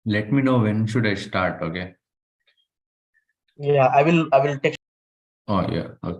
Let me know when should I start, okay? Yeah, I will text. Oh, yeah. Okay.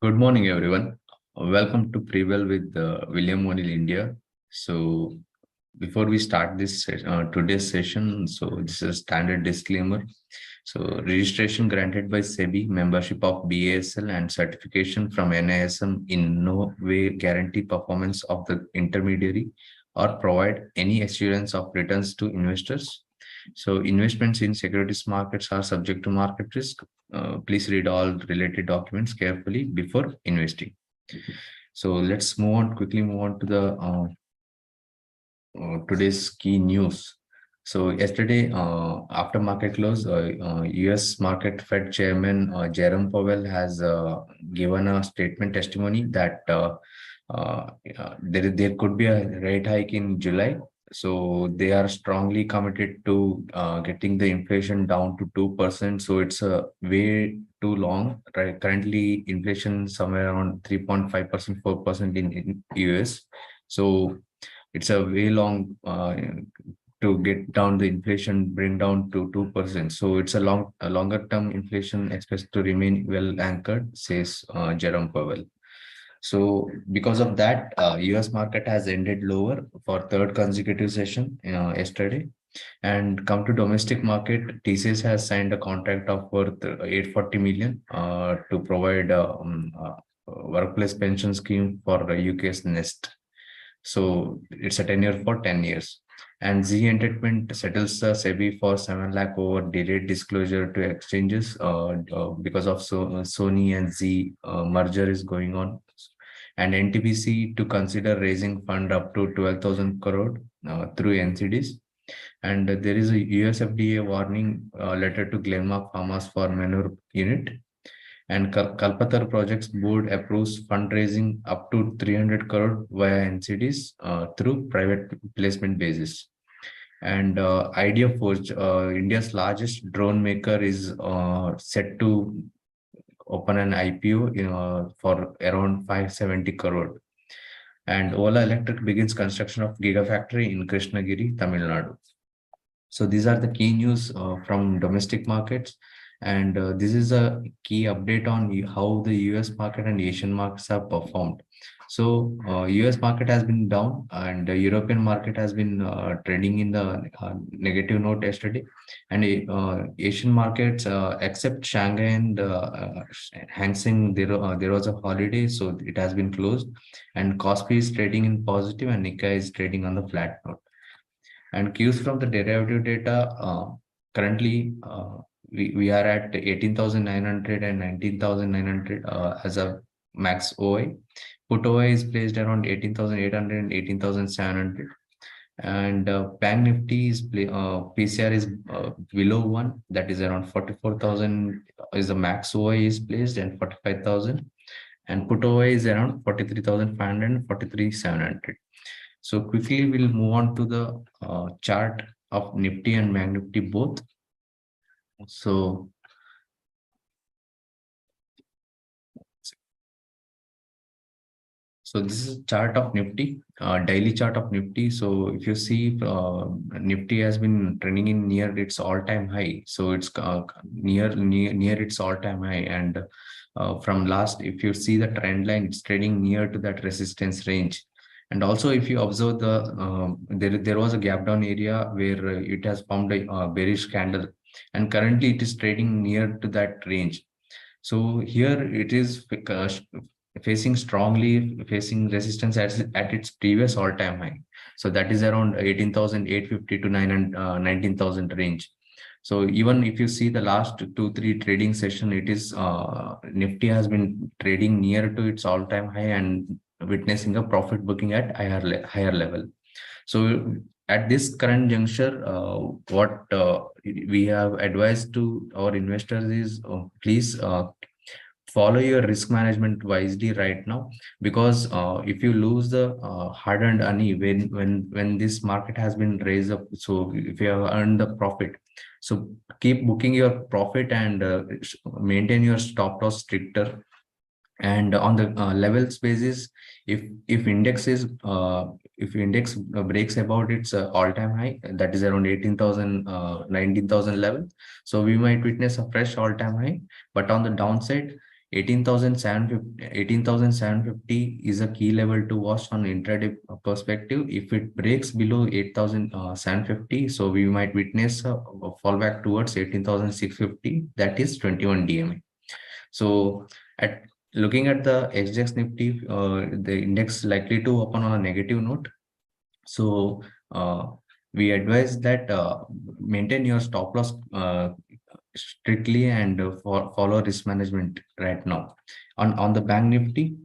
Good morning, everyone. Welcome to Prevail with William O'Neill India. So, before we start today's session, so this is standard disclaimer. So, registration granted by SEBI, membership of BASL, and certification from NISM in no way guarantee performance of the intermediary or provide any assurance of returns to investors. So, investments in securities markets are subject to market risk. Please read all related documents carefully before investing. So, let's quickly move on to the today's key news. So yesterday, after market close, U.S. market Fed Chairman Jerome Powell has given a statement testimony that there could be a rate hike in July. So they are strongly committed to getting the inflation down to 2%. So it's a way too long. Right? Currently, inflation somewhere around 3.5%, 4% in US. So it's a way long to get down the inflation, bring down to 2%. So it's a longer term inflation expected to remain well anchored, says Jerome Powell. So because of that, US market has ended lower for third consecutive session yesterday. And come to domestic market, TCS has signed a contract of worth 840 million to provide workplace pension scheme for UK's Nest. So it's a tenure for 10 years. And Z Entertainment settles the SEBI for 7 lakh over delayed disclosure to exchanges because of Sony and Z merger is going on. And NTPC to consider raising fund up to 12,000 crore through NCDs. And there is a US FDA warning letter to Glenmark Pharma's for manure unit. And Kalpatar Projects Board approves fundraising up to 300 crore via NCDs through private placement basis. And Idea Forge, India's largest drone maker, is set to open an IPO for around 570 crore. And Ola Electric begins construction of Gigafactory in Krishnagiri, Tamil Nadu. So these are the key news from domestic markets. And this is a key update on how the US market and Asian markets have performed. So US market has been down and the European market has been trading in the negative note yesterday. And Asian markets, except Shanghai and Hang Seng, there was a holiday, so it has been closed. And Kospi is trading in positive and Nikkei is trading on the flat note. And cues from the derivative data, currently we are at 18,900 and 19,900 as a max OI. Put OI is placed around 18,800 and 18,700. And Bank Nifty is PCR is below 1, that is around 44,000 is the max OI is placed, and 45,000. And put OI is around 43,500 and 43,700. So quickly we'll move on to the chart of Nifty and Bank Nifty both. So this is chart of Nifty, daily chart of Nifty. So if you see, Nifty has been trending in near its all-time high. So it's near its all-time high. And from last, if you see the trend line, it's trading near to that resistance range. And also, if you observe there was a gap down area where it has formed a bearish candle, and currently it is trading near to that range. So here it is facing strongly facing resistance at its previous all-time high. So that is around 18,850 to 19,000 range. So even if you see the last 2-3 trading session, it is Nifty has been trading near to its all-time high and witnessing a profit booking at higher level. So at this current juncture, what we have advised to our investors is please follow your risk management wisely right now, because if you lose the hard-earned money when this market has been raised up, so if you have earned the profit, so keep booking your profit and maintain your stop loss stricter. And on the levels basis, if index is if index breaks about its all-time high, that is around 18,000 19,000 level, so we might witness a fresh all-time high. But on the downside, 18,750 is a key level to watch on intraday perspective. If it breaks below 8,750, so we might witness a fallback towards 18,650, that is 21 DMA. So at looking at the SGX Nifty, the index likely to open on a negative note. So we advise that maintain your stop loss strictly and follow risk management right now. On the Bank Nifty,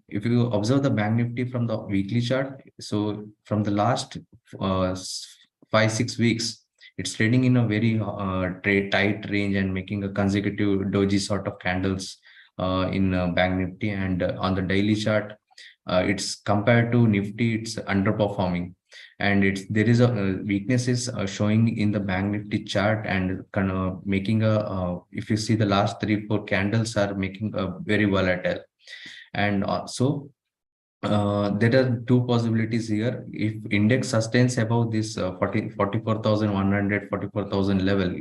if you observe the Bank Nifty from the weekly chart, so from the last 5-6 weeks, it's trading in a very tight range and making a consecutive doji sort of candles in Bank Nifty. And on the daily chart, it's compared to Nifty, it's underperforming, and there is a weaknesses showing in the Bank Nifty chart, and kind of making a if you see the last 3-4 candles are making a very volatile. And so there are two possibilities here. If index sustains above this 44,100 44,000 level,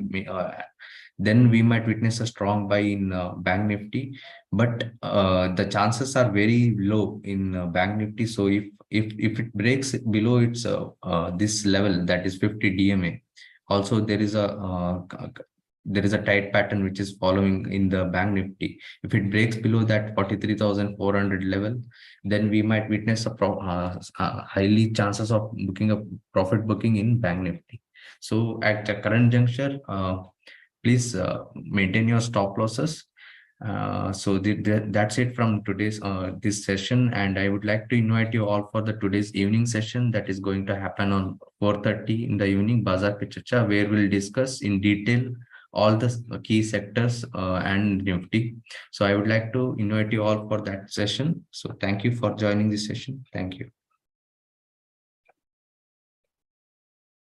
then we might witness a strong buy in Bank Nifty. But the chances are very low in Bank Nifty. So if it breaks below its this level, that is 50 DMA, also there is a tight pattern which is following in the Bank Nifty. If it breaks below that 43,400 level, then we might witness a highly chances of booking a profit booking in Bank Nifty. So at the current juncture, please maintain your stop losses. So that's it from today's this session, and I would like to invite you all for the today's evening session that is going to happen on 4:30 in the evening, Bazaar Pe Charcha, where we'll discuss in detail all the key sectors and Nifty. So I would like to invite you all for that session. So thank you for joining this session. Thank you.